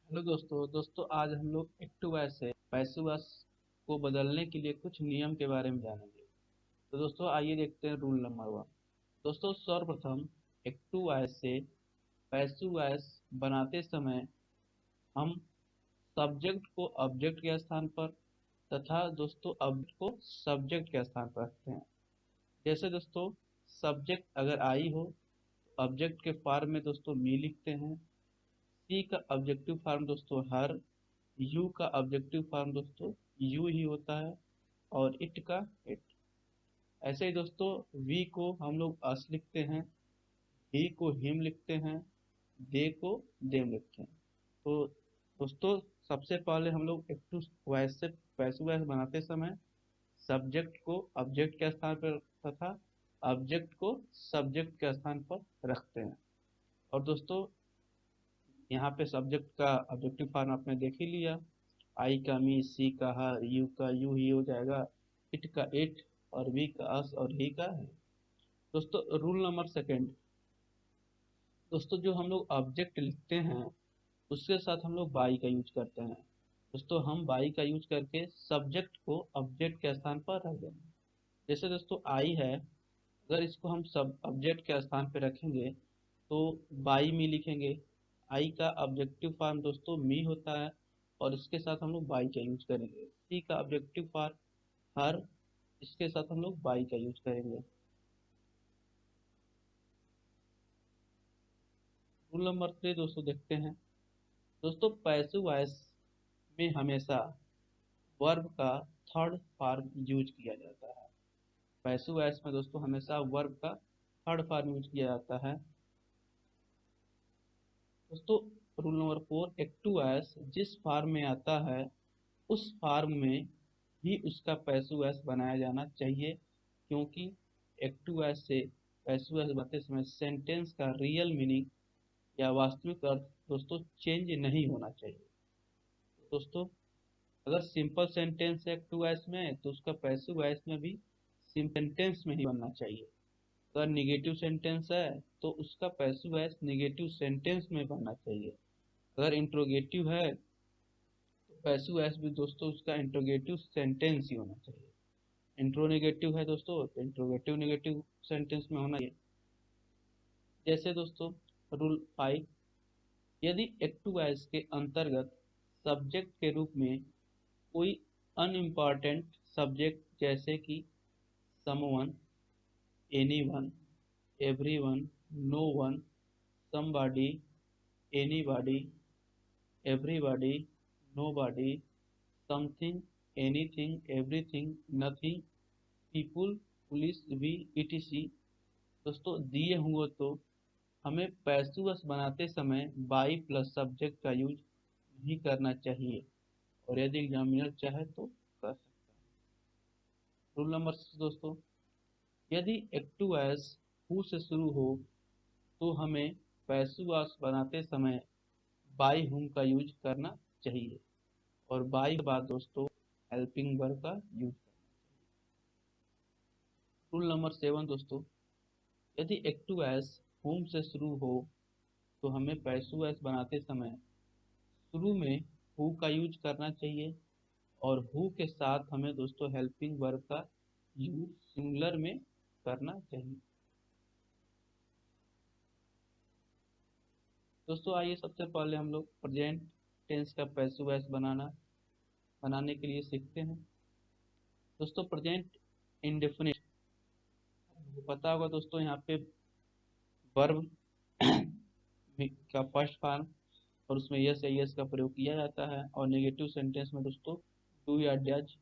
Hello दोस्तों आज हम लोग एक्टिव वॉइस से पैसिव वॉइस को बदलने के लिए कुछ नियम के बारे में जानेंगे। तो दोस्तों आइए देखते हैं रूल नंबर 1। दोस्तों सर्वप्रथम एक्टिव वॉइस से पैसिव वॉइस बनाते समय हम सब्जेक्ट को ऑब्जेक्ट के स्थान पर तथा दोस्तों ऑब्जेक्ट को सब्जेक्ट के स्थान पर रखते हैं। जैसे दोस्तों सब्जेक्ट अगर आई हो तो ऑब्जेक्ट के फॉर्म में दोस्तों मी लिखते हैं। सी का ऑब्जेक्टिव फॉर्म दोस्तों हर, यू का ऑब्जेक्टिव फॉर्म दोस्तों यू ही होता है और इट का इट। ऐसे ही दोस्तों वी को हम लोग अस लिखते हैं, ही को हिम लिखते हैं, दे को देम लिखते हैं। तो दोस्तों सबसे पहले हम लोग एक्टिव वॉइस से पैसिव वॉइस बनाते समय सब्जेक्ट को ऑब्जेक्ट के स्थान पर तथा ऑब्जेक्ट को सब्जेक्ट के स्थान पर रखते हैं। और दोस्तों यहाँ पे सब्जेक्ट का ऑब्जेक्टिव फॉर्म आपने देख ही लिया। आई का मी, सी का हर, यू का यू ही हो जाएगा, इट का इट और वी का अस और ही का है। दोस्तों रूल नंबर सेकंड, दोस्तों जो हम लोग ऑब्जेक्ट लिखते हैं उसके साथ हम लोग बाई का यूज करते हैं। दोस्तों हम बाई का यूज करके सब्जेक्ट को ऑब्जेक्ट के स्थान पर रख देंगे। जैसे दोस्तों आई है, अगर इसको हम सब ऑब्जेक्ट के स्थान पर रखेंगे तो बाई में लिखेंगे। आई का ऑब्जेक्टिव फॉर्म दोस्तों मी होता है और इसके साथ हम लोग बाई का यूज करेंगे। सी का ऑब्जेक्टिव फॉर्म हर, इसके साथ हम लोग बाई का यूज करेंगे। रूल नंबर 3 दोस्तों देखते हैं। दोस्तों पैसिव वॉइस में हमेशा वर्ब का थर्ड फॉर्म यूज किया जाता है। पैसिव वॉइस में दोस्तों हमेशा वर्ब का थर्ड फॉर्म यूज किया जाता है। दोस्तों रूल नंबर 4, एक्टिव वॉइस जिस फॉर्म में आता है उस फॉर्म में ही उसका पैसिव वॉइस बनाया जाना चाहिए, क्योंकि एक्टिव वॉइस से पैसिव वॉइस बनाते समय सेंटेंस का रियल मीनिंग या वास्तविक अर्थ दोस्तों चेंज नहीं होना चाहिए। दोस्तों अगर सिंपल सेंटेंस है एक्टिव वॉइस में तो उसका पैसिव वॉइस में भी सिंपल सेंटेंस में ही बनना चाहिए। अगर निगेटिव सेंटेंस है तो उसका पैसिव वॉइस निगेटिव सेंटेंस में बनना चाहिए। अगर इंट्रोगेटिव है तो पैसिव वॉइस भी दोस्तों उसका इंट्रोगेटिव सेंटेंस ही होना चाहिए। इंट्रोनेगेटिव है दोस्तों तो इंट्रोगेटिव नेगेटिव सेंटेंस में होना चाहिए। जैसे दोस्तों रूल 5, यदि एक्टिव वॉइस के अंतर्गत सब्जेक्ट के रूप में कोई अनइम्पॉर्टेंट सब्जेक्ट जैसे कि someone, anyone, everyone, no one, somebody, anybody, everybody, nobody, something, anything, everything, nothing, people, police, we, ETC दोस्तों दिए हुए तो हमें पैसिव वॉइस बनाते समय बाई प्लस सब्जेक्ट का यूज नहीं करना चाहिए और यदि एग्जामिनर चाहे तो कर सकता है। रूल नंबर 6 दोस्तों, यदि एक्टिव वॉइस हु से शुरू हो तो हमें पैसिव वॉइस बनाते समय बाई हुम का यूज करना चाहिए और बाई के बाद दोस्तों हेल्पिंग वर्ब का यूज करना। रूल नंबर 7 दोस्तों, यदि एक्टिव वॉइस हुम से शुरू हो तो हमें पैसिव वॉइस बनाते समय शुरू में हु का यूज करना चाहिए और हु के साथ हमें दोस्तों हेल्पिंग वर्ब का यूज सिंगुलर में करना चाहिए। दोस्तों आइए सबसे पहले हम लोग प्रेजेंट टेंस का पैसिव वॉइस बनाने के लिए सीखते हैं। दोस्तों प्रेजेंट इंडेफिनिट पता होगा दोस्तों, यहाँ पे वर्ब का फर्स्ट फॉर्म और उसमें यस या यस का प्रयोग किया जाता है और नेगेटिव सेंटेंस में दोस्तों डू या डज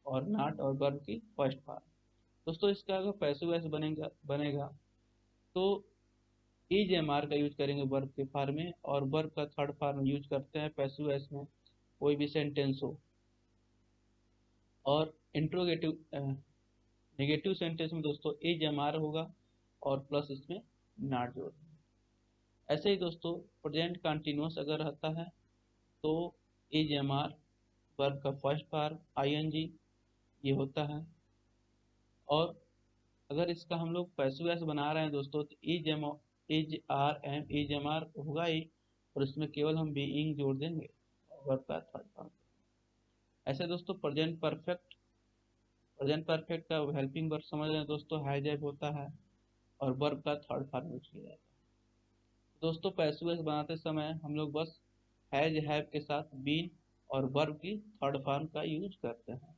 और नॉट और वर्ब की फर्स्ट फॉर्म। दोस्तों इसका अगर पैसिव वॉइस बनेगा तो इज एम आर का यूज करेंगे वर्ब के फॉर्म में और वर्ब का थर्ड फॉर्म यूज करते हैं पैसिव वॉइस में कोई भी सेंटेंस हो। और इंट्रोगेटिव नेगेटिव सेंटेंस में दोस्तों इज एम आर होगा और प्लस इसमें नॉट जोड़। ऐसे ही दोस्तों प्रेजेंट कंटिन्यूअस अगर रहता है तो इज एम आर वर्ब का first form I N G ये होता है। और अगर इसका हम लोग पैसिव वॉइस बना रहे हैं दोस्तों तो is are am is am are होगा ही और इसमें केवल हम बीइंग जोड़ देंगे और वर्ब का थर्ड फॉर्म। ऐसे दोस्तों प्रेजेंट परफेक्ट का हेल्पिंग वर्ब समझ रहे हैं दोस्तों, हैज हैव होता है और वर्ब का थर्ड फॉर्म यूज किया जाता है। दोस्तों पैसिव वॉइस बनाते समय हम लोग बस हैज हैव के साथ बीन और वर्ब की थर्ड फॉर्म का यूज करते हैं।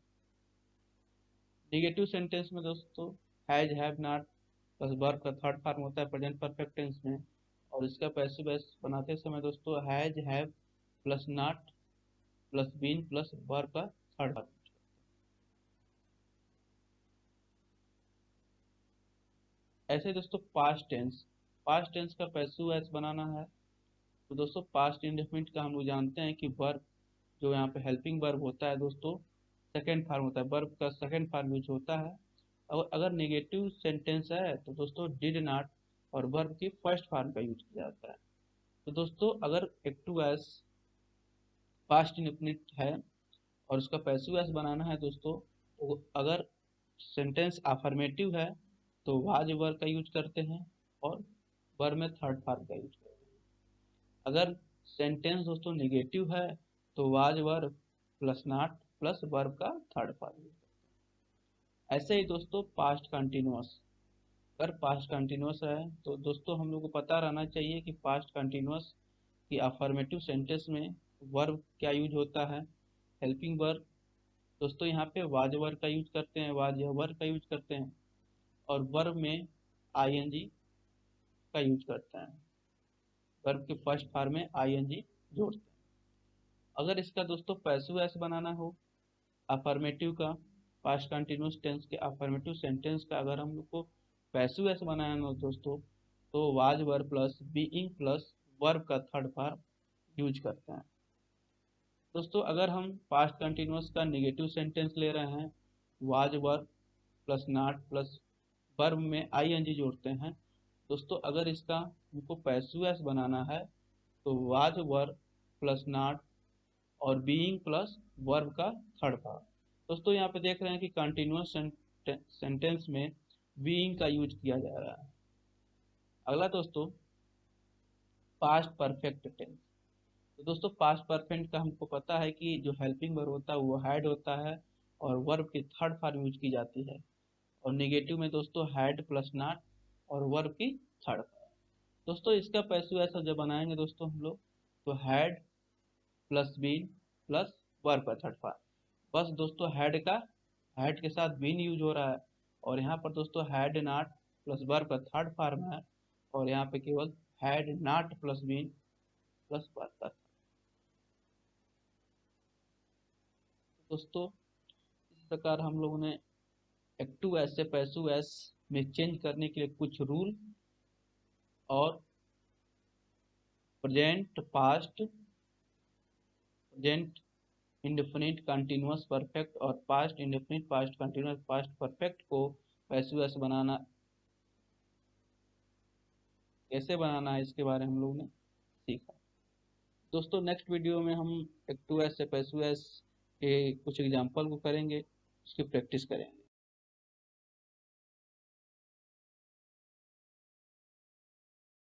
नेगेटिव सेंटेंस में दोस्तों has have not plus verb का थर्ड फॉर्म होता है प्रेजेंट परफेक्ट टेंस में, और इसका पैसिव वॉइस बनाते समय दोस्तों has have plus not plus been plus verb का थर्ड फॉर्म। ऐसे दोस्तों पास्ट टेंस का पैसिव वॉइस बनाना है तो दोस्तों पास्ट इंडेफिनिट का हम लोग जानते हैं कि वर्ब जो यहाँ पे हेल्पिंग वर्ब होता है दोस्तों सेकेंड फॉर्म होता है, वर्ब का सेकेंड फॉर्म यूज होता है। और अगर नेगेटिव सेंटेंस है तो दोस्तों डिड नॉट और वर्ब की फर्स्ट फॉर्म का यूज किया जाता है। तो दोस्तों अगर एक्टिव एस पास्ट इंडेफिनिट है और उसका पैसिव वॉइस बनाना है दोस्तों, तो अगर सेंटेंस अफर्मेटिव है तो वाज वर्ब का यूज करते हैं और वर्ब में थर्ड फॉर्म का यूज करते हैं। अगर सेंटेंस दोस्तों नेगेटिव है तो was verb plus not plus verb का थर्ड फॉर्म यूज करते हैं। ऐसे ही दोस्तों पास्ट कंटिन्यूअस, अगर पास्ट कंटिन्यूअस है तो दोस्तों हम लोग को पता रहना चाहिए कि पास्ट कंटिन्यूअस की अफर्मेटिव सेंटेंस में वर्ब क्या यूज होता है, हेल्पिंग वर्ब। दोस्तों यहाँ पे वाज वर्ब का यूज करते हैं, वाज वर्ब का यूज करते हैं और वर्ब में आईएनजी का यूज करते हैं, वर्ब के फर्स्ट फॉर्म में आईएनजी जोड़ते हैं। अगर इसका दोस्तों पैसिव वॉइस बनाना हो अफर्मेटिव का, पास्ट कंटिन्यूअस टेंस के अफर्मेटिव सेंटेंस का अगर हम लोग को पैसिव वॉइस बनाना हो दोस्तों, तो was verb plus being plus verb का थर्ड फॉर्म यूज करते हैं। दोस्तों अगर हम पास्ट कंटिन्यूअस का नेगेटिव सेंटेंस ले रहे हैं, was verb plus not plus verb में आईएनजी जोड़ते हैं दोस्तों, अगर इसका हमको पैसिव वॉइस बनाना है तो वाज वर्ब प्लस नॉट और बीइंग प्लस वर्ब का थर्ड फॉर्म। दोस्तों यहाँ पे देख रहे हैं कि कंटिन्यूअस सेंटेंस में बीइंग का यूज किया जा रहा है। अगला दोस्तों पास्ट परफेक्ट टेंस। तो दोस्तों पास्ट परफेक्ट का हमको पता है कि जो हेल्पिंग वर्ब होता है वो हैड होता है और वर्ब की थर्ड फॉर्म यूज की जाती है, और नेगेटिव में दोस्तों हैड प्लस नॉट और वर्ब की थर्ड फॉर्म। दोस्तों इसका पैसिव ऐसा जब बनाएंगे दोस्तों हम लोग, तो had plus been plus verb का थर्ड फॉर्म। बस दोस्तों हैड के साथ बीन यूज हो रहा है और यहाँ पर दोस्तों हैड नॉट प्लस वर्ब का थर्ड फॉर्म है और यहाँ पे केवल had not plus been plus verb का। दोस्तों इस प्रकार हम लोगों ने एक्टिव एस से पैसिव एस में चेंज करने के लिए कुछ रूल और प्रेजेंट इंडेफिनिट कंटिन्यूअस परफेक्ट और past indefinite past continuous past perfect को पैसिव वॉइस बनाना कैसे बनाना है इसके बारे में हम लोगों ने सीखा। दोस्तों नेक्स्ट वीडियो में हम एक्टिव वॉइस से पैसिव वॉइस के कुछ एग्जांपल को करेंगे, उसकी प्रैक्टिस करेंगे।